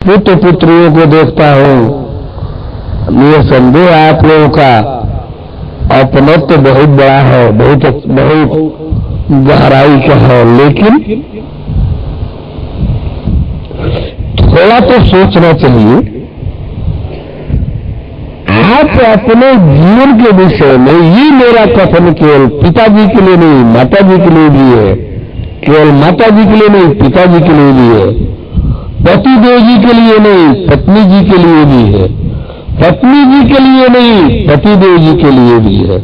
पुत्र पुत्रियों को देखता हूं, निसंदेह आप लोगों का अपनत्व बहुत बड़ा है, बहुत गहराई का है, लेकिन थोड़ा तो सोचना चाहिए। आप अपने जीवन के विषय में, ये मेरा कथन केवल पिताजी के लिए नहीं, माताजी के लिए भी है, केवल माताजी के लिए नहीं, पिताजी के लिए भी है, पतिदेव जी के लिए नहीं, पत्नी जी के लिए भी है, पत्नी जी के लिए नहीं, पतिदेव जी के लिए भी है,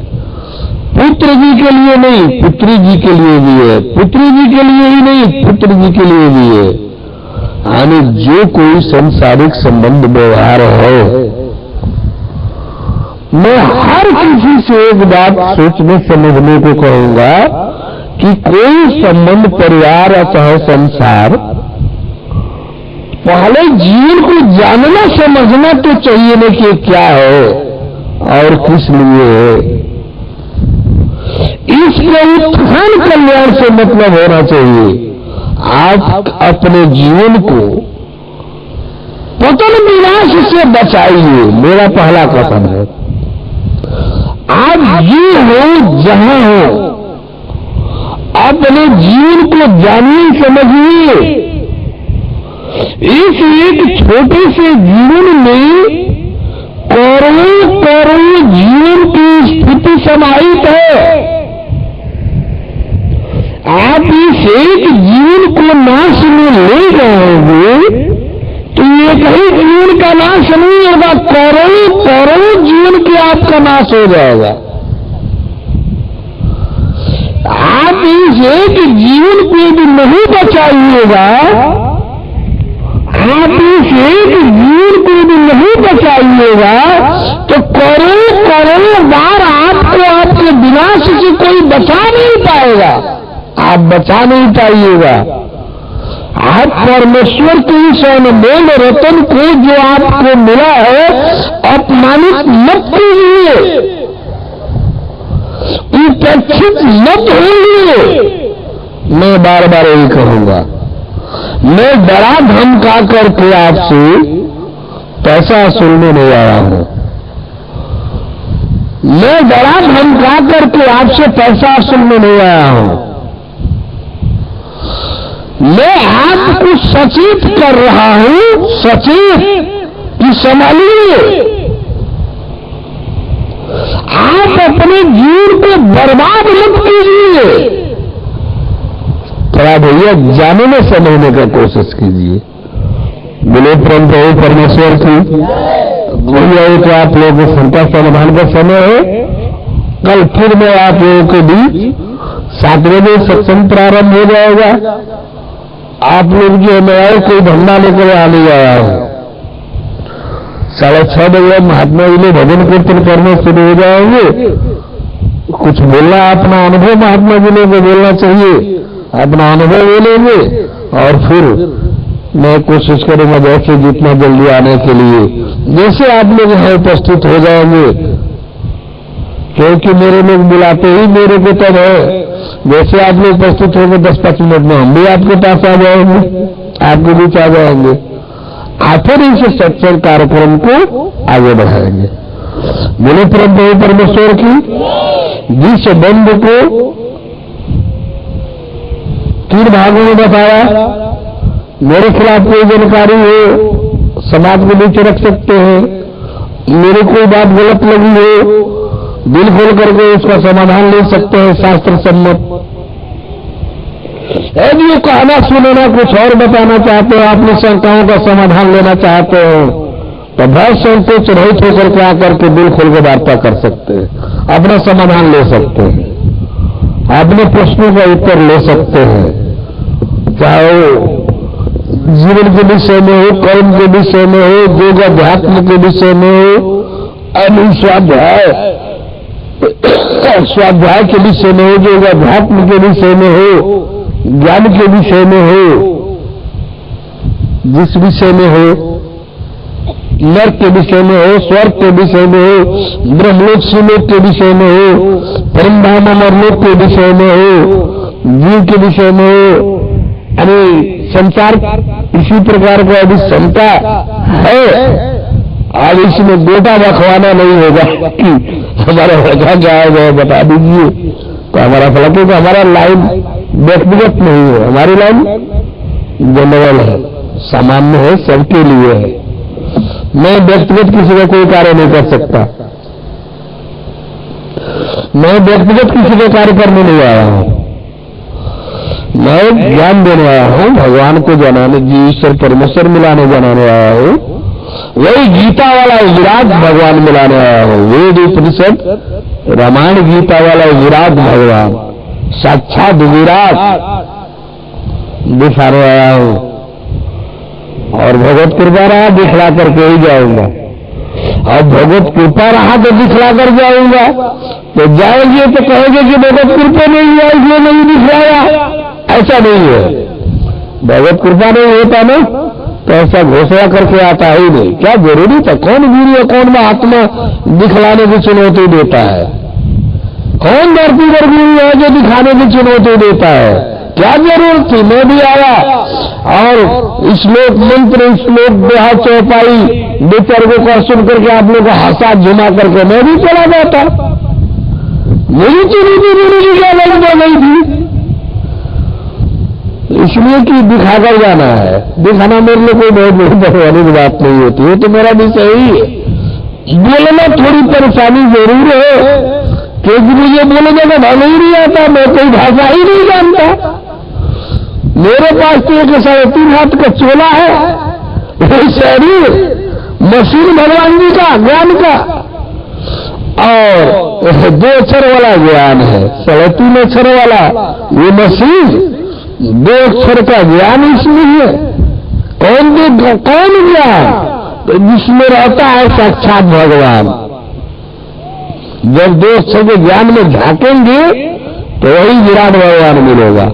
पुत्र जी के लिए नहीं, पुत्री जी के लिए भी है, पुत्री जी के लिए ही नहीं, पुत्र जी के लिए भी है। यानी जो कोई सांसारिक संबंध व्यवहार है, मैं हर किसी से एक बात सोचने समझने को कहूंगा कि कोई संबंध, परिवार चाहे संसार, पहले जीवन को जानना समझना तो चाहिए ना कि क्या है और किस लिए है। इसके उत्थान कल्याण से मतलब होना चाहिए। आप अपने जीवन को पतन विनाश से बचाइए, मेरा पहला कथन है। आप ये हो जहां हो, अपने जीवन को जानिए, समझिए। इस एक छोटे से जीवन में करोड़ों करोड़ों जीवन की स्थिति समाहित है। आप इस एक जीवन को नाश में ले जाओगे तो एक ही जीवन का नाश नहीं होगा, करोड़ों करोड़ों जीवन के आपका नाश हो जाएगा। आप इस एक जीवन को भी नहीं बचाइएगा, आप इस एक जीवन को भी नहीं बचाइएगा तो करोड़ों करोड़ों बार आपको आपके विनाश से कोई बचा नहीं पाएगा, आप बचा नहीं पाइएगा। आप परमेश्वर के इस अनमोल रतन को जो आपको मिला है अपमानित मत कीजिए, उपेक्षित मत होइए। मैं बार बार यही कहूंगा, मैं बड़ा धमका करके आपसे पैसा वसूलने नहीं आया हूं, मैं बड़ा धमका करके आपसे पैसा वसूलने नहीं आया हूं। मैं आपको सचेत कर रहा हूं, सचेत कि संभालिए। आप अपने जीवन को बर्बाद मत कीजिए। थोड़ा भैया जानने समझने का कोशिश कीजिए। बोले परम प्रभु परमेश्वर की भैया, तो आप लोगों को संता समाधान का समय है। कल फिर मैं आप लोगों के बीच 7 बजे सत्संग प्रारंभ हो जाएगा। आप लोग जो मैं कोई धंधा लेकर आने आया हूं, 6:30 बजे महात्मा जी ने भजन कीर्तन करने शुरू हो जाएंगे। कुछ बोलना, अपना अनुभव महात्मा जी ने बोलना चाहिए, अपना अनुभव बोलेंगे और फिर मैं कोशिश करूंगा जैसे जितना जल्दी आने के लिए, जैसे आप लोग यहाँ उपस्थित हो जाएंगे, क्योंकि मेरे लोग बुलाते ही मेरे को तब है। जैसे आप लोग उपस्थित होंगे 10-5 मिनट में हम भी आपके पास आ जाएंगे, आपके बीच आ जाएंगे। आप फिर इस सत्संग कार्यक्रम को आगे बढ़ाएंगे। बोले परम प्रभु परमेश्वर की। जिस बंद को 3 भागों में बताया, मेरे खिलाफ कोई जानकारी हो समाज के बीच रख सकते हैं, मेरी कोई बात गलत लगी हो दिल खोल करके उसका समाधान ले सकते हैं शास्त्र सम्मत। यदि वो कहना सुनना कुछ और बताना चाहते हो, अपनी शंकाओं का समाधान लेना चाहते हो, तो भय संकोच रहित होकर के आकर के दिल खोल के वार्ता कर सकते हैं, अपना समाधान ले सकते हैं, अपने प्रश्नों का उत्तर ले सकते हैं। चाहे जीवन के विषय में हो, कर्म के विषय में हो, योग अध्यात्म के विषय में हो, स्वाध्याय के विषय में हो, योग अध्यात्म के विषय में हो, ज्ञान के विषय में हो, जिस विषय में हो, नर्क के विषय में हो, स्वर्ग के विषय में हो, ब्रह्मलोक सुलोक के विषय में हो, परमधाम अमरलोक के विषय में हो, जीव के विषय में हो, यानी संसार इसी प्रकार को अभी शंका है। अब इसमें गोटा बखवाना नहीं होगा कि हमारा लड़का क्या है वो बता दीजिए, तो हमारा फलक है कि हमारा लाइन व्यक्तिगत नहीं है, हमारी लाइन जनरल है, सामान्य है, सबके लिए है। मैं व्यक्तिगत किसी का कोई कार्य नहीं कर सकता, मैं व्यक्तिगत किसी का कार्य करने नहीं आया हूं, मैं ज्ञान देने आया हूं, भगवान को जनाने, जी ईश्वर परमेश्वर मिलाने जनाने आया हूं। वही गीता वाला विराट भगवान मिलाने आया हूं, वेद उपनिषद रामायण गीता वाला विराट भगवान साक्षात विराट दिखाने आया हूं, और भगवत कृपा रहा दिखला करके ही जाऊंगा। और भगवत कृपा रहा तो दिखला कर जाऊंगा, तो जाएंगे तो कहेंगे कि भगवत कृपा नहीं है इसलिए नहीं दिखलाया, ऐसा नहीं है। भगवत कृपा नहीं होता ना तो ऐसा घोषणा करके आता ही नहीं। क्या जरूरी था? कौन वीर या कौन महात्मा दिखलाने की चुनौती देता है? कौन धरती पर वीर है जो दिखाने की चुनौती देता है? क्या जरूरत थी? मैं भी आया और श्लोक मंत्र श्लोक दोहा चौपाई बेचारे को सुन करके आप लोग को हंसा झुमा करके मैं भी चला जाता। मेरी चुनौती देने की क्या लगता नहीं थी? इसलिए कि दिखाकर जाना है। दिखाना मेरे लिए कोई बहुत बड़ी परेशानी की बात नहीं होती है, तो मेरा भी सही है। बोलना थोड़ी परेशानी जरूर है, क्योंकि मुझे बोलने का ढंग ही नहीं आता, मैं कोई भाषा ही नहीं जानता। मेरे पास तो एक 3.5 हाथ का चोला है, शरीर मशीन भगवान जी का ज्ञान का, और 2 अक्षर वाला ज्ञान है, 3.5 अक्षर वाला ये मशीन, 2 अक्षर का ज्ञान इसमें है। कौन ज्ञान? तो जिसमें रहता है साक्षात भगवान। जब 2 अक्षर के ज्ञान में झांकेंगे तो वही विराट भगवान मिलेगा।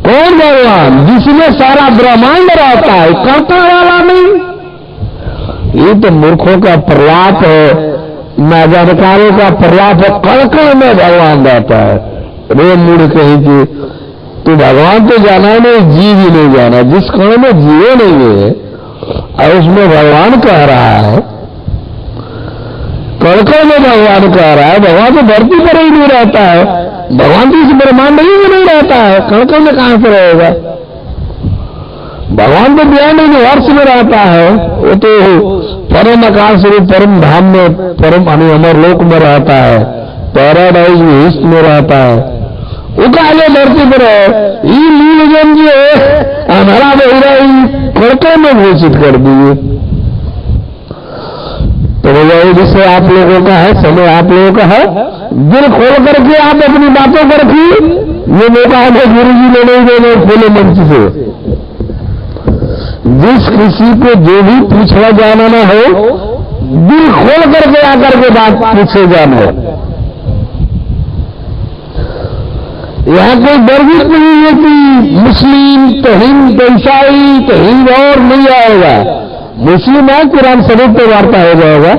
कौन भगवान? जिसमें सारा ब्रह्मांड रहता है, कर्ता वाला नहीं। ये तो मूर्खों का प्रलाप है, नाजानकारों का प्रलाप है। कण में भगवान रहता है। रे मूढ़ कहीं की तो भगवान तो जाना नहीं, जीव ही नहीं जाना। जिस कण में जीवे नहीं है और उसमें भगवान कह रहा है, कण में भगवान कह रहा है। भगवान तो धरती पर ही नहीं रहता है, भगवान तो इस ब्रह्मांड ही में नहीं रहता है, कण में कहां से रहेगा? भगवान तो ज्ञान यूनिवर्स में रहता है। वो तो परम आकाश रूप परम धाम में, परम अमर लोक में रहता है, पैराडाइज ईस्ट में रहता है। वो काले धरती पर है। ये लीलजन जी हमारा बहिरा कड़के में घोषित कर दिए। तो वही जिससे आप लोगों का है, समय आप लोगों का है, दिल खोल करके आप अपनी बातों को रखिए। ये मौका हमें गुरु जी ने नहीं देने खुले मंच से। जिस किसी को जो भी पूछना जाना ना हो, दिल खोल करके आकर के बात पूछे जाना। यहाँ कोई वर्जित नहीं है कि मुस्लिम तो हिंद, ईसाई तो हिंद और नहीं आएगा। मुस्लिम आए कुरान शरीफ पे वार्ता हो जाएगा,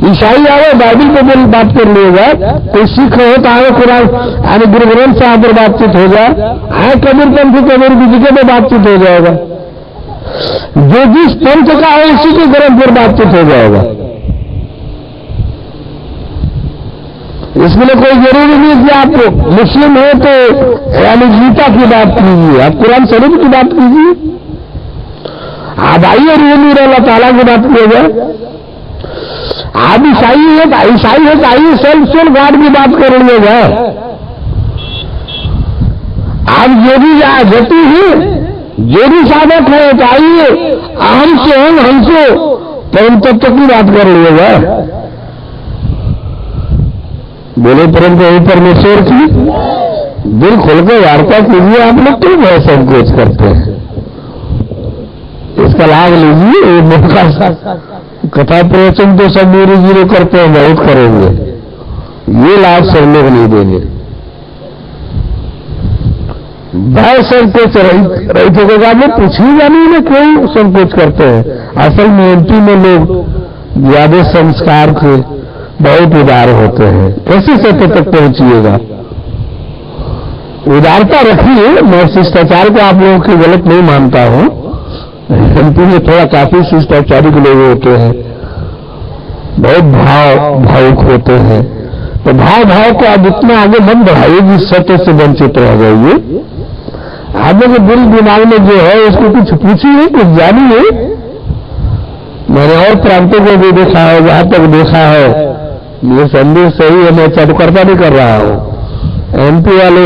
ईसाई आए बाइबल पे बोल बात कर लेगा, कोई सिख हो तो आए कुरान आने गुरु ग्रंथ साहब पर बातचीत हो जाए, आए कबीर पंथी कबीर की जगह पर बातचीत हो जाएगा। जो जिस पंथ का है उसी के ग्रंथ पर बातचीत हो जाएगा। इसके लिए कोई जरूरी नहीं कि आप मुस्लिम हो तो यानी गीता की बात कीजिए, आप कुरान शरीफ की बात कीजिए। आप आइए रूमी अल्लाह ताला की बात कीजिए। आप ईसाई है तो आइए सेल्फ सोल गॉड की बात कर लीजिएगा। आप जो भी गति है, जो भी साधक है तो आइए अहम से हमसे परम तत्व की बात कर लीजिएगा। बोले परंतु वही परमेश्वर की दिल खोलकर वार्ता कीजिए। आप लोग क्यों बहुत संकोच करते हैं? इसका लाभ लीजिए। ये मौका कथा प्रवचन तो सब मेरे जीरो करते हैं, बहुत करेंगे, ये लाभ सब लोग नहीं देंगे। भय संकोच रही थे में पूछिएगा नहीं ना, क्यों संकोच करते हैं? असल में एमपी में लोग ज्यादा संस्कार के बहुत उदार होते हैं। कैसे सत्य तक पहुंचिएगा? उदारता रखिए। मैं शिष्टाचार को आप लोगों की गलत नहीं मानता हूं। एमपी में थोड़ा काफी शिष्टाचारी के लोग होते हैं, बहुत भावुक होते हैं। तो भाव को आप इतना आगे मत बढ़ाइए जिस सत्य से वंचित रह जाइए। आगे के दिल दिमाग में जो है उसको कुछ पूछिए, कुछ जानिए। मैंने और प्रांतों को भी देखा है, जहां तक देखा है ये संदेश सही है, मैं चटकरता नहीं कर रहा हूं। एमपी वाले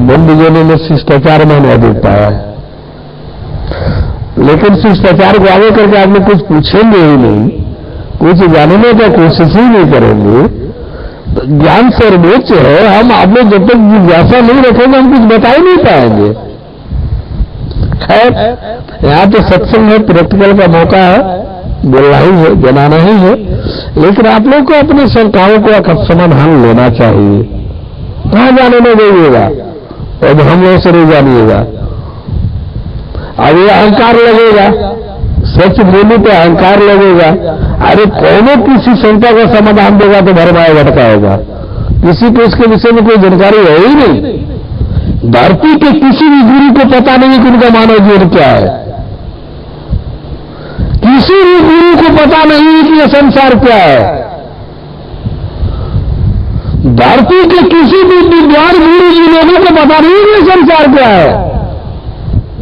बंदीजनों में शिष्टाचार में नहीं देख पाया है, लेकिन शिष्टाचार को आगे करके आपने कुछ पूछेंगे ही नहीं, कुछ जानने का कोशिश ही नहीं करेंगे। तो ज्ञान सर्वोच्च है। हम आप लोग जब तक जिज्ञासा नहीं रखेंगे हम कुछ बता ही नहीं पाएंगे। खैर यहाँ तो सत्संग है, प्रैक्टिकल का मौका है, बोलना ही है, जनाना ही है। लेकिन आप लोग को अपने शंकाओं को समाधान लेना चाहिए। कहाँ जाने में देइएगा, अब हम लोग से नहीं जानिएगा। अब ये अहंकार लगेगा, सच बोलने पे अहंकार लगेगा। अरे कौन किसी शंका का समाधान देगा तो भरमाए भटकाएगा। किसी को इसके विषय में कोई जानकारी है ही नहीं। धरती के किसी भी गुरु को पता नहीं कि उनका मानव जीवन क्या है। किसी भी गुरु को पता नहीं कि यह संसार क्या है। धरती के किसी भी विद्वान गुरु जी लोगों को पता नहीं कि संसार क्या है।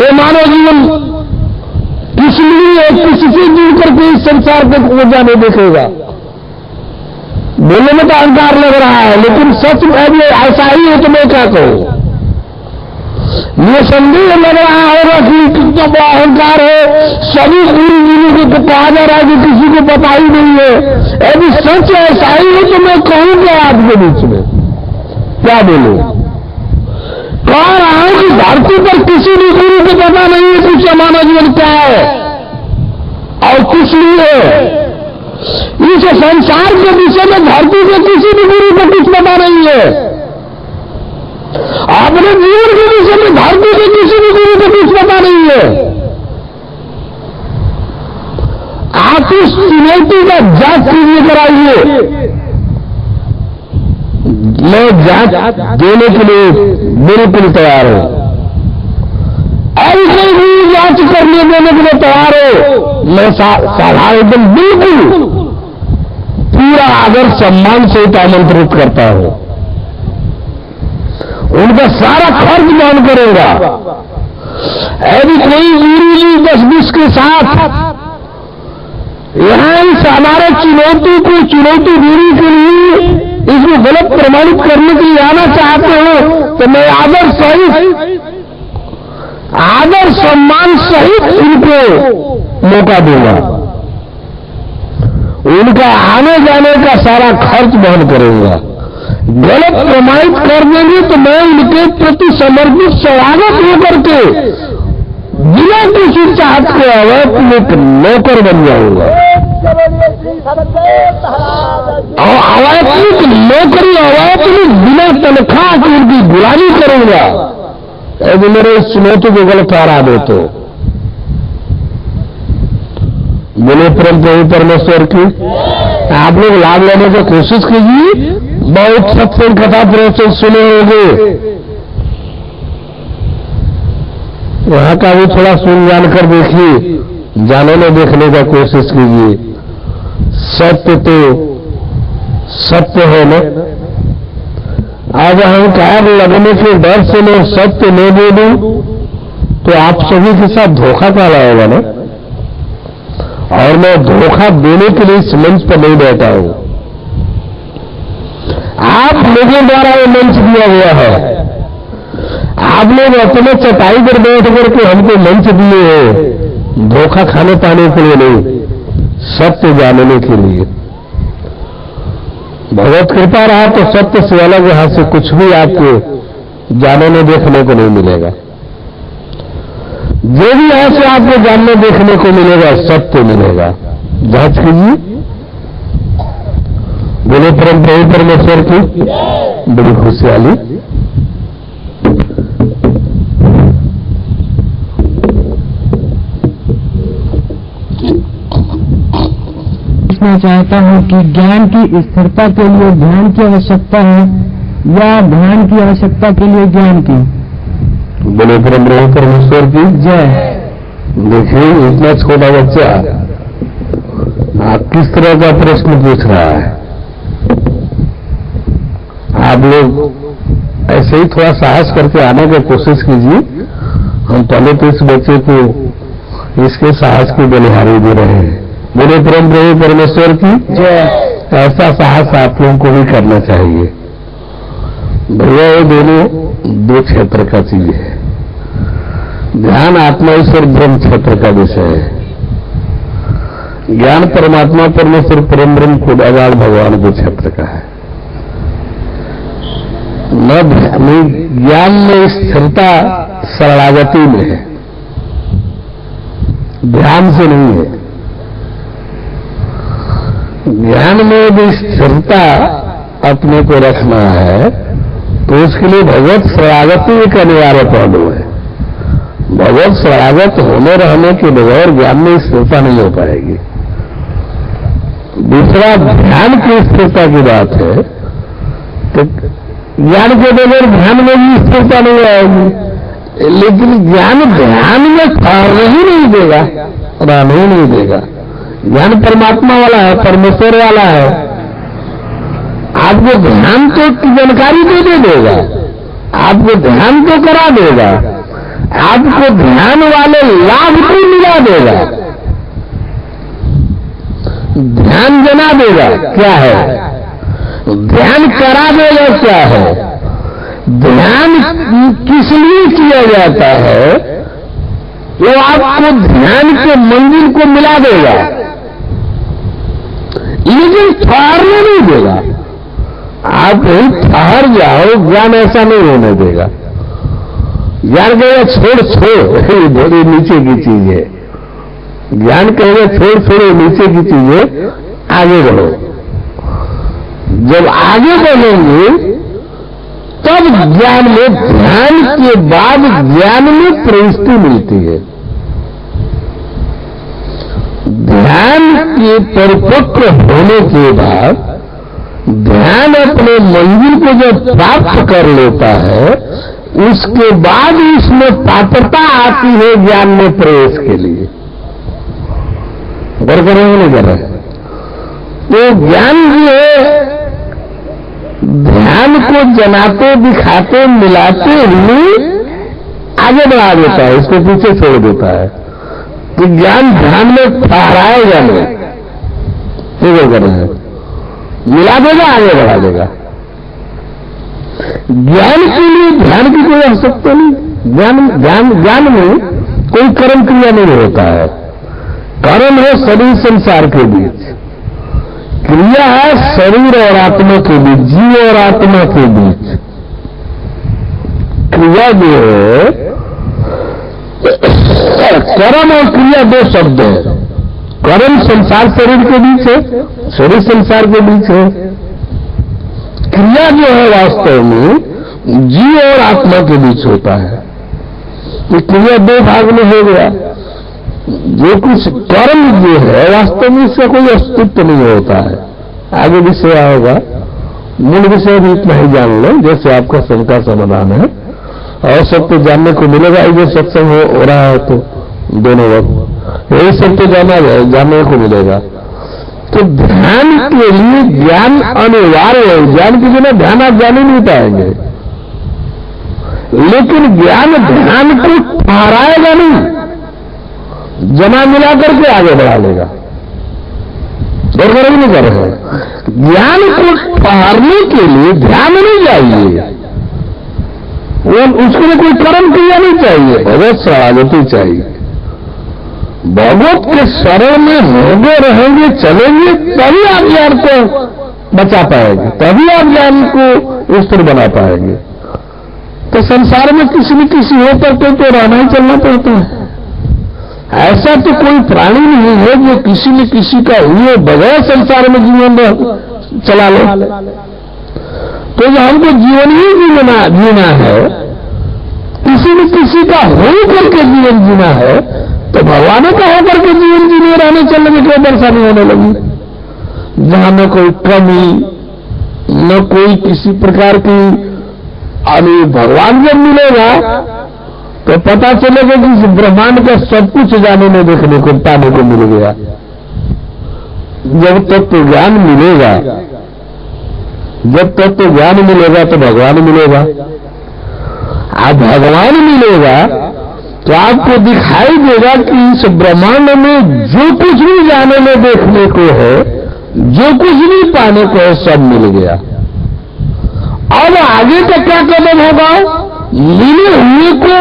ये मानव जीवन किस लिए किससे जुड़ करके इस संसार को जाने देखेगा। बोलने में तो अहंकार लग रहा है, लेकिन सच में ऐसा ही है तो मैं क्या कहूं। ये संदेह लग रहा होगा कि कितना बड़ा अहंकार है, सभी गुरु को कहा जा रहा है कि किसी को पता ही नहीं है। यदि सच ऐसा ही है तो मैं कहूंगा आपके बीच में क्या बोलूं। कह रहा हूं कि धरती पर किसी भी गुरु को पता नहीं है कि मानव जीवन क्या है और किस लिए। इस संसार के विषय में धरती के किसी भी गुरु को कुछ पता नहीं है। अपने जीवन के विषय में धरती के किसी भी गुरु को कुछ पता नहीं है। आप इस चुनौती का जांच कीजिए, कराइए। मैं जांच देने के लिए बिल्कुल तैयार हूं। ऐसे भी जांच करने देने के लिए तैयार हो। मैं साधारण एकदम बिल्कुल पूरा आदर सम्मान से आमंत्रित करता हूं। उनका सारा खर्च वहन करेगा। यदि कोई गुरु जी 10-20 के साथ यहां इस हमारे चुनौती को चुनौती दूरी के लिए इसको गलत प्रमाणित करने के लिए आना चाहते हो तो मैं आदर सम्मान सहित उनको मौका दूंगा। उनका आने जाने का सारा खर्च वहन करूंगा। गलत प्रमाणित कर देंगे तो मैं उनके प्रति समर्पित स्वागत होकर के बिना किसी चाहत के अवैतनिक नौकर बन जाऊंगा। अवैतनिक नौकरी, अवैतनिक बिना तनख्वाह की उनकी गुलामी करूंगा। यदि मेरे इस चुनौती को गलत ठहरा दो तो बोले परम प्रभु परमेश्वर की। आप लोग लाभ लेने की कोशिश कीजिए। बहुत सत्संग कथा प्रवचन सुने होंगे, वहां का भी थोड़ा सुन जान कर देखिए, जानने देखने का कोशिश कीजिए। सत्य तो सत्य है ना। अब अहंकार लगने के डर से मैं सत्य नहीं दे दूं तो आप सभी के साथ धोखा काला होगा ना। और मैं धोखा देने के लिए इस मंच पर नहीं बैठा हूं। आप लोगों द्वारा ये मंच दिया गया है। आप लोग अपने चटाई पर बैठ करके हमको मंच दिए हैं, धोखा खाने पाने के लिए नहीं, सत्य जानने के लिए। भगवत कृपा रहा तो सत्य से अलग यहां से कुछ भी आपको जानने देखने को नहीं मिलेगा। जो भी यहां से आपको जानने देखने को मिलेगा सत्य मिलेगा। जांच कीजिए। बोले परम प्रभु परमेश्वर की बड़ी खुशहाली। मैं चाहता हूं कि ज्ञान की स्थिरता के लिए ध्यान की आवश्यकता है या ध्यान की आवश्यकता के लिए ज्ञान की? बोले ब्रह्म परमेश्वर की जय। देखिए, इतना छोटा बच्चा आप किस तरह का प्रश्न पूछ रहा है। आप लोग ऐसे ही थोड़ा साहस करके आने की कोशिश कीजिए। हम पहले तो इस बच्चे को इसके साहस की बलिहारी दे रहे हैं। बोले ब्रह्म परमेश्वर की जय। ऐसा साहस आप लोगों को भी करना चाहिए। भैया, ये दोनों दो क्षेत्र का चीज है। ध्यान आत्मा ईश्वर ब्रह्म क्षेत्र का विषय है। ज्ञान परमात्मा परमेश्वर परम ब्रह्म खुद अगाध भगवान के क्षेत्र का है। ज्ञान में स्थिरता शरणागति में है, ध्यान से नहीं है। ज्ञान में भी स्थिरता अपने को रखना है तो उसके लिए भगवत शरणागति एक अनिवार्य पहलू है। भगवत शरणागत होने रहने के बगैर ज्ञान में स्थिरता नहीं हो पाएगी। दूसरा, ध्यान की स्थिरता की बात है तो ज्ञान के बगैर ध्यान में भी स्थिरता नहीं आएगी। लेकिन ज्ञान ध्यान में ठहरने ही नहीं देगा, रहने ही नहीं देगा। ज्ञान परमात्मा वाला है, परमेश्वर वाला है। आपको ध्यान तो की जानकारी तो दे देगा, आपको ध्यान तो करा देगा, आपको ध्यान वाले लाभ भी मिला देगा। ध्यान जना देगा क्या है, ध्यान करा देगा क्या है। ध्यान किस लिए किया जाता है, वो आपको ध्यान के मंजिल को मिला देगा, लेकिन ठहरने नहीं देगा। आप ठहर जाओ, ज्ञान ऐसा नहीं होने देगा। ज्ञान कहेगा छोड़, ये बड़ी नीचे की चीज है। ज्ञान कहेगा छोड़, नीचे की चीज है, आगे बढ़ो। जब आगे बढ़ेंगे तब ज्ञान में, ध्यान के बाद ज्ञान में प्रविष्टि मिलती है। ध्यान के परिपक्व होने के बाद ध्यान अपने मंजिल को जब प्राप्त कर लेता है, उसके बाद इसमें पात्रता आती है ज्ञान में प्रवेश के लिए। कर रहे हैं नहीं कर रहे? तो ज्ञान जो है ध्यान को जनाते, दिखाते, मिलाते हुए आगे बढ़ा देता है, इसको पीछे छोड़ देता है। तो ज्ञान ध्यान में ठहराएगा नहीं, ठीक कर रहे हैं, मिला देगा, आगे बढ़ा देगा। ज्ञान के लिए ध्यान की कोई आवश्यकता नहीं। ज्ञान में कोई कर्म क्रिया नहीं होता है। कर्म है शरीर संसार के बीच, क्रिया है शरीर और आत्मा के बीच, जीव और आत्मा के बीच। क्रिया जो है, कर्म और क्रिया दो शब्द है। कर्म संसार शरीर के बीच है, शरीर संसार के बीच है। क्रिया जो है वास्तव में जीव और आत्मा के बीच होता है। ये क्रिया दो भाग में हो गया। जो कुछ कर्म जो है वास्तव में इसका कोई अस्तित्व नहीं होता है। आगे विषय आएगा, मूल विषय भी इतना ही जान लो, जैसे आपका शंका समाधान है। और सब तो जानने को मिलेगा ही, जो सत्संग हो रहा है तो दोनों वक्त यही सब तो जानने को मिलेगा। तो ध्यान के लिए ज्ञान अनिवार्य है। ज्ञान के बिना ध्यान आप जान ही नहीं पाएंगे। लेकिन ज्ञान ध्यान को ठहराएगा नहीं, जमा मिला करके आगे बढ़ा लेगा। और नहीं कर रहे हैं। ज्ञान को ठहरने के लिए ध्यान नहीं चाहिए, वो उसके लिए कोई कर्म क्रिया नहीं चाहिए, भगवत शरणागति चाहिए। भगवत के शरण में होंगे, रहेंगे, चलेंगे, तभी आप ज्ञान को बचा पाएंगे, तभी आप ज्ञान को स्थिर बना पाएंगे। तो संसार में किसी न किसी हो करके तो रहना ही चलना पड़ता है। ऐसा तो कोई प्राणी नहीं है जो किसी न किसी का हुए बगैर संसार में जीवन चला ले। तो जो हमको जीवन ही जीना है, किसी न किसी का हो करके जीवन जीना है, तो भगवान का होकर के जीवन जीने रहने चलने में कोई परेशानी होने लगी। जहां में कोई कमी न कोई किसी प्रकार की भगवान जब मिलेगा तो पता चलेगा कि इस ब्रह्मांड का सब कुछ जानने देखने को पाने को मिल गया। जब तक तो ज्ञान मिलेगा, जब तक तो ज्ञान मिलेगा तो भगवान मिलेगा। आप भगवान मिलेगा तो आपको दिखाई देगा कि इस ब्रह्मांड में जो कुछ भी जानने देखने को है, जो कुछ भी पाने को है, सब मिल गया। अब आगे का क्या कदम होगा? मिले हुए को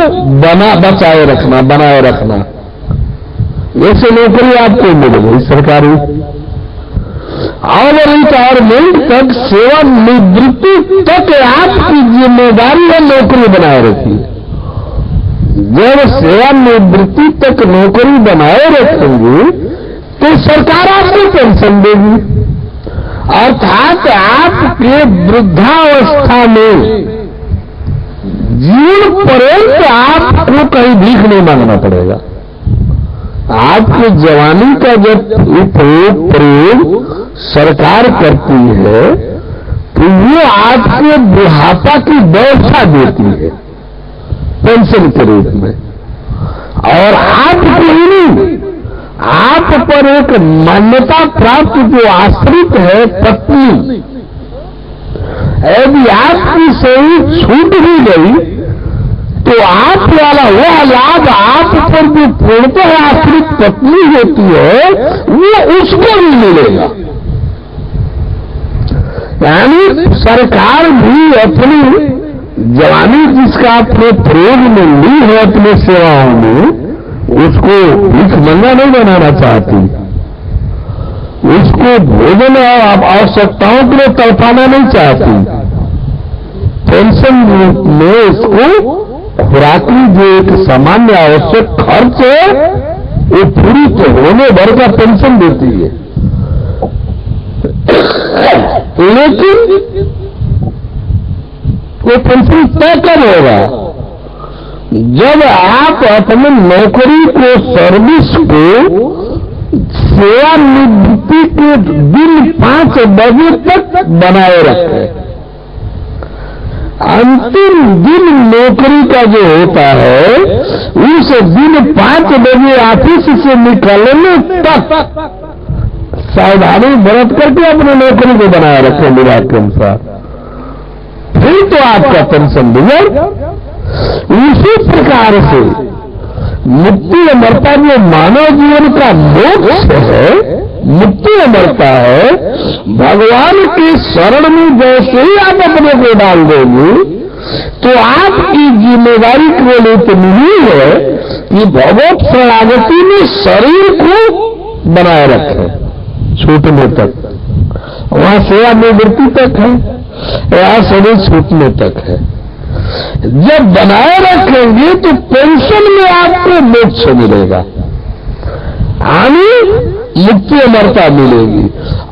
बचाए रखना, बनाए रखना। जैसे नौकरी आपको मिल गई सरकारी, और रिटायरमेंट तक, सेवानिवृत्ति तक आपकी जिम्मेदारी है नौकरी बनाए रखी। जब सेवानिवृत्ति तक नौकरी बनाए रखेंगे तो सरकार आपको पेंशन देगी, अर्थात आपके वृद्धावस्था में जीवन पर्यंत आपको कहीं भीख नहीं मांगना पड़ेगा। आपकी जवानी का जब प्रयोग सरकार करती है तो वो आपके बुढ़ापा की व्यवस्था देती है पेंशन के रूप में। और आपको नहीं, आप पर एक मान्यता प्राप्त जो आश्रित है पत्नी, यदि आपकी सही छूट भी गई तो आप वाला वह लाभ आप पर जो पूर्णतः आश्रित पत्नी होती है वो उसको भी मिलेगा। यानी सरकार भी अपनी जवानी जिसका अपने प्रयोग में ली है अपने सेवाओं में, उसको भीख मंगा नहीं बनाना चाहती, उसको भोजन और आवश्यकताओं के लिए तड़पाना नहीं चाहती। पेंशन रूप में उसको खुराकी जो एक सामान्य आवश्यक खर्च है वो पूरी तो होने भर का पेंशन देती है। लेकिन वो पेंशन तय कब होगा? जब आप अपने नौकरी को, सर्विस को सेवानिवृत्ति के दिन 5 बजे तक बनाए रखें। अंतिम दिन नौकरी का जो होता है उस दिन 5 बजे ऑफिस से निकलने तक सावधानी बरत करके अपने नौकरी को बनाए रखें विभाग के अनुसार, फिर तो आपका पेंशन बिगड़। उसी प्रकार से मुक्ति अमरता जो मानव जीवन का मोक्ष है, मुक्ति अमरता है, भगवान के शरण में जैसे ही आप अपने को डाल देंगे तो आपकी जिम्मेदारी केवल इतनी ही है कि भगवत शरणागति में शरीर को बनाए रखें छूटने तक। वहां सेवानिवृत्ति तक है, यहाँ शरीर छूटने तक है। जब बनाए रखेंगे तो पेंशन में आपको मोक्ष मिलेगा, यानी मुक्ति अमरता मिलेगी।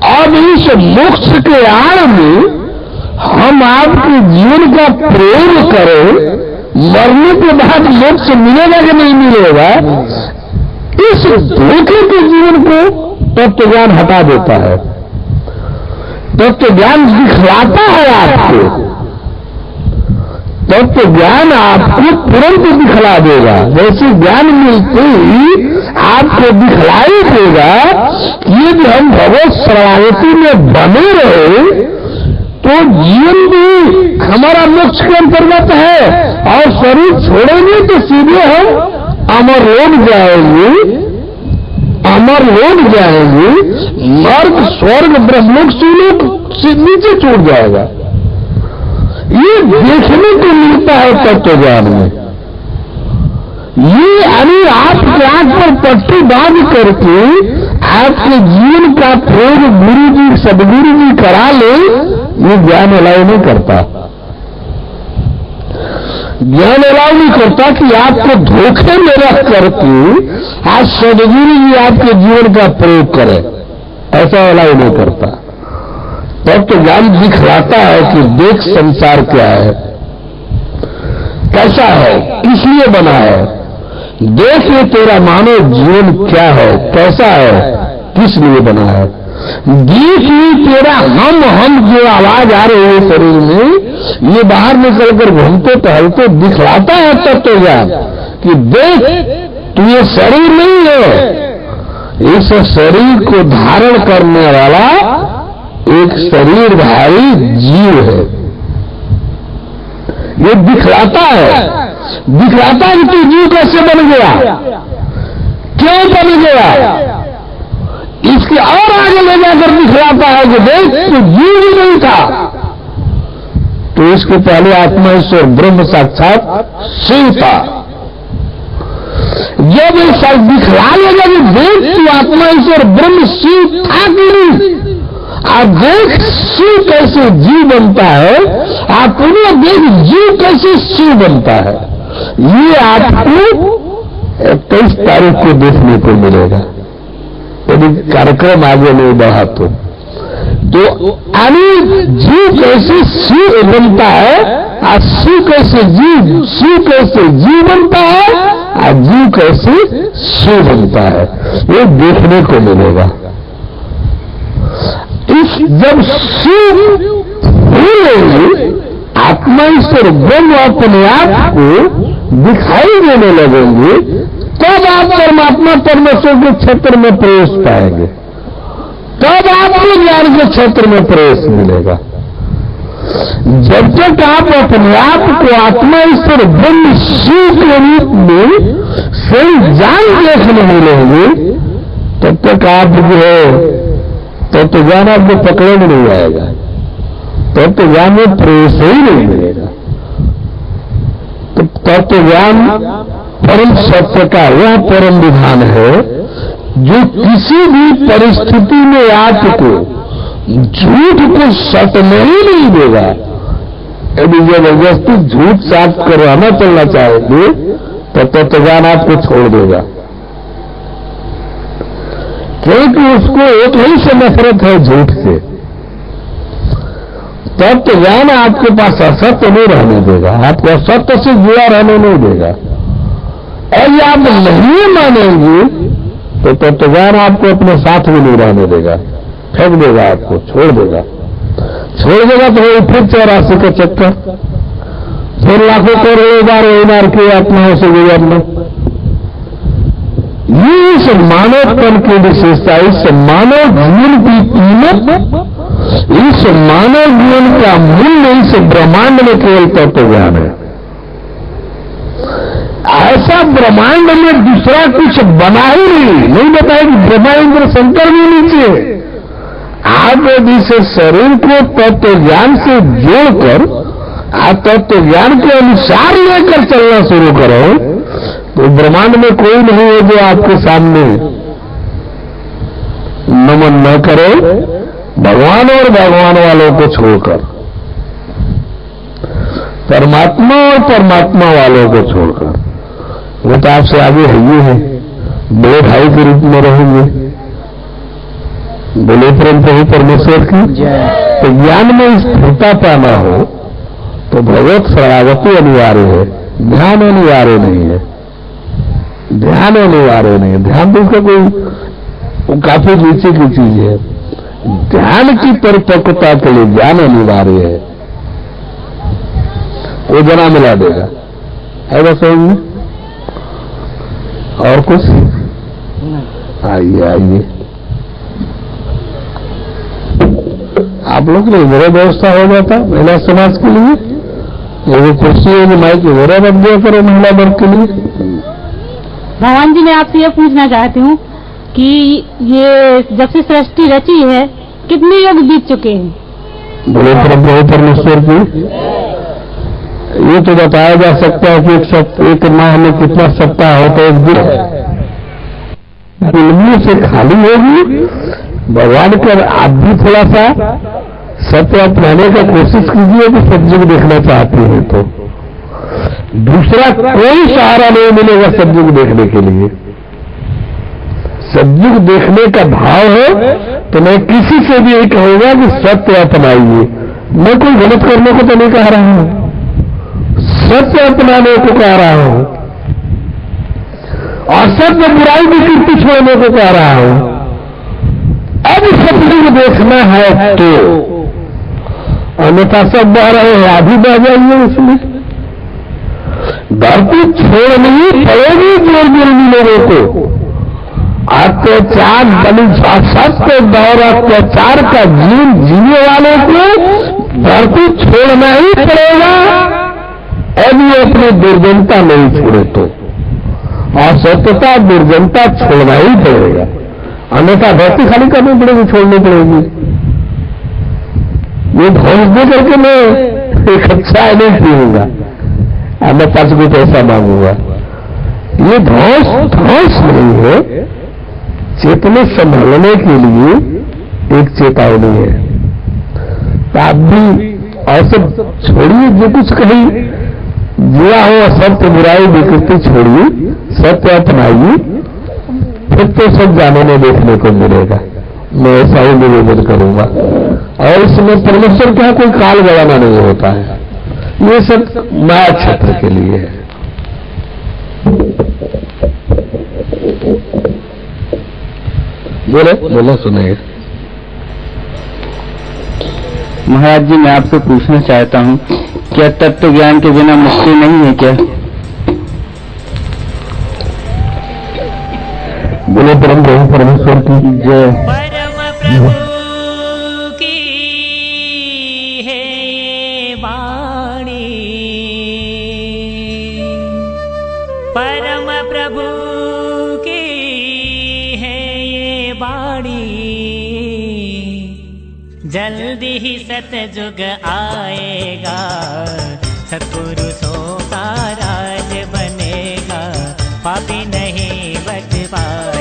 अब इस मोक्ष के आड़ में हम आपके जीवन का प्रयोग करें, मरने के बाद मोक्ष मिलेगा कि नहीं मिलेगा, इस धोखे के जीवन को तत्व ज्ञान हटा देता है। तत्व ज्ञान दिखलाता है आपको, तत्व ज्ञान आपको तुरंत दिखला देगा। जैसे ज्ञान मिलते ही आपको दिखलाई देगा कि यदि हम भगवत शरणागति में बने रहे तो जीवन भी हमारा मोक्ष के अंतर्गत है, और शरीर छोड़ेंगे तो सीधे हम अमर लोक जाएंगे, अमर लोक जाएंगे, नर्क स्वर्ग ब्रह्मलोक से नीचे छूट जाएगा। ये देखने को मिलता है तत्व ज्ञान में। ये यानी आपके आंख पर पट्टी बांध करके आपके जीवन का प्रयोग गुरु जी, सदगुरु जी करा ले, ये ज्ञान अलाउ नहीं करता। ज्ञान अलाउ नहीं करता कि आपको धोखे में रख करके आज सदगुरु जी आपके जीवन का प्रयोग करें, ऐसा अलाउ नहीं करता। तब तो ज्ञान दिखलाता है कि देख संसार क्या है, कैसा है, किस लिए बना है, देख ये तेरा मानव जीवन क्या है, कैसा है, किस लिए बना है। बीच में तेरा हम जो आवाज आ रही है शरीर में, ये बाहर निकलकर घूमते टहलते दिखलाता है तत्वज्ञान कि देख तू ये शरीर नहीं है, इस शरीर को धारण करने वाला एक शरीरधारी जीव है। ये दिखलाता है कि तू जीव कैसे बन गया, क्यों बन गया। इसके और आगे ले जाकर दिखलाता है कि देख तू जीव ही नहीं था, तो इसके पहले आत्मा ईश्वर ब्रह्म साक्षात शिव था। जब ऐसा दिखला लेगा कि देख तू आत्मा ईश्वर ब्रह्म शिव था कि नहीं, आप देख शिव कैसे जीव बनता है, आप पुनः देख जीव कैसे शिव बनता है। ये आपको 23 तारीख को देखने को मिलेगा, यदि कार्यक्रम आगे नहीं बढ़ा तो जीव कैसे शिव बनता है, आज शिव कैसे जीव बनता है, आज जीव कैसे शिव बनता है, ये देखने को मिलेगा। जब शिव भूलेंगे, आत्मा ईश्वर ब्रह्म अपने आप को दिखाई देने लगेंगे, तब आप परमात्मा परमेश्वर के क्षेत्र में प्रवेश पाएंगे, तब आपको ज्ञान के क्षेत्र में प्रवेश मिलेगा। जब तक आप अपने आप को आत्मा ईश्वर ब्रह्म शिव के रूप में सही जान देखने मिलेंगे, तब तक आप जो है तो ज्ञान आपको पकड़े में नहीं आएगा, तब तो ज्ञान में प्रवेश ही नहीं मिलेगा। तो तब तो ज्ञान परम सत्य का वह परम विधान है जो किसी भी परिस्थिति में आपको झूठ को सटने ही नहीं देगा। यदि जबरदस्ती झूठ साफ करवाना चलना चाहेंगे तो तत्व ज्ञान आपको छोड़ देगा, क्योंकि उसको एक ही से नफरत है झूठ से। तब तो ज्ञान आपके पास असत्य नहीं रहने देगा, आपको असत्य से जुड़ा रहने नहीं देगा। यदि आप नहीं मानेंगे तो तत्व ज्ञान आपको अपने साथ में नहीं रहने देगा, फेंक देगा, आपको छोड़ देगा तो वही फिर 84 का चक्कर, फिर लाखों करोड़ों बार की आत्माओं से गुजरना। ये इस मानवपन की विशेषता, इस मानव जीवन की कीमत, इस मानव जीवन का मूल्य इस ब्रह्मांड में केवल तत्व ज्ञान है। ऐसा ब्रह्मांड में दूसरा कुछ बना ही नहीं बताया कि ब्रह्मा इंद्र शंकर भी नीचे। आप यदि इस शरीर को तत्व ज्ञान से जोड़कर आप तत्व ज्ञान के अनुसार लेकर चलना शुरू करो तो ब्रह्मांड में कोई नहीं है जो आपके सामने नमन न करे, भगवान और भगवान वालों को छोड़कर, परमात्मा और परमात्मा वालों को छोड़कर। वो तो आपसे आगे है ही है, बड़े भाई के रूप में रहेंगे, बोले परम प्रभु परमेश्वर की। तो ज्ञान में स्थिरता पाना हो तो भगवत शरणागति अनिवार्य है, ध्यान अनिवार्य नहीं है। ध्यान अनिवार्य नहीं है, ध्यान तो उसका कोई काफी नीचे की चीज है। ध्यान की परिपक्वता के लिए ज्ञान अनिवार्य है, वो जना मिला देगा। है बस समझ में? और कुछ? आइए आप लोग के लिए मेरा व्यवस्था हो जाता महिला समाज के लिए, ये कुर्सी है माइक मेरा रख दिया करो महिला वर्ग के लिए। भगवान जी, मैं आपसे ये पूछना चाहती हूँ कि ये जब से सृष्टि रची है कितने युग बीत चुके हैं? बोले प्रभु परमेश्वर की। ये तो बताया जा सकता है कि एक माह में कितना सप्ताह होता है, एक दिन से खाली होगी। भगवान का आप भी थोड़ा सा सत्य अपनाने का कोशिश कीजिए कि सतयुग देखना चाहते हैं तो। दूसरा कोई सहारा नहीं मिलेगा सतयुग देखने के लिए। सतयुग देखने का भाव है तो मैं किसी से भी यही कहूंगा कि सत्य अपनाइए। मैं कोई गलत करने को तो नहीं कह रहा हूं, सत्य अपनाने को कह रहा हूं और सत्य बुराई की कीर्ति छोड़ने को कह रहा हूं। अब सपने को देखना है तो, अन्यथा सब बह रहे हैं, आप भी बह जाइए उसमें। धरती छोड़नी ही पड़ेगी जोर जोरनी लोगों को। अत्याचार बलि सत्य दौर अत्याचार का जीवन जीने वालों को धरती छोड़ना ही पड़ेगा, और ये अपनी दुर्जनता नहीं छोड़े तो, असत्यता दुर्जनता छोड़ना ही पड़ेगा, अन्यथा धरती खाली करनी पड़ेगी, छोड़नी पड़ेगी। ये धौस दे करके मैं एक अच्छा नहीं पीऊंगा, मैं 5 को पैसा मांगूंगा। ये धौस नहीं है, चेतने संभालने के लिए एक चेतावनी है। तो आप भी और सब छोड़िए, जो कुछ कहीं जुड़ा हो सत्य बुराई विकृति छोड़िए, सत्य अपनाइए, फिर तो सब जानने देखने को मिलेगा। मैं ऐसा ही निवेदन करूंगा। और इसमें परमेश्वर का कोई काल गवाना नहीं होता है, ये सब माया क्षेत्र के लिए है। बोलो सुनिए। महाराज जी, मैं आपसे पूछना चाहता हूँ, क्या तत्व ज्ञान के बिना मुक्ति नहीं है क्या? बोले परम प्रभु परमेश्वर की जय। परम प्रभु की है ये वाणी, परम प्रभु की है ये वाणी, जल्दी ही सतयुग आएगा, सत्पुरुषों का राज बनेगा, पापी नहीं बच पाएगा।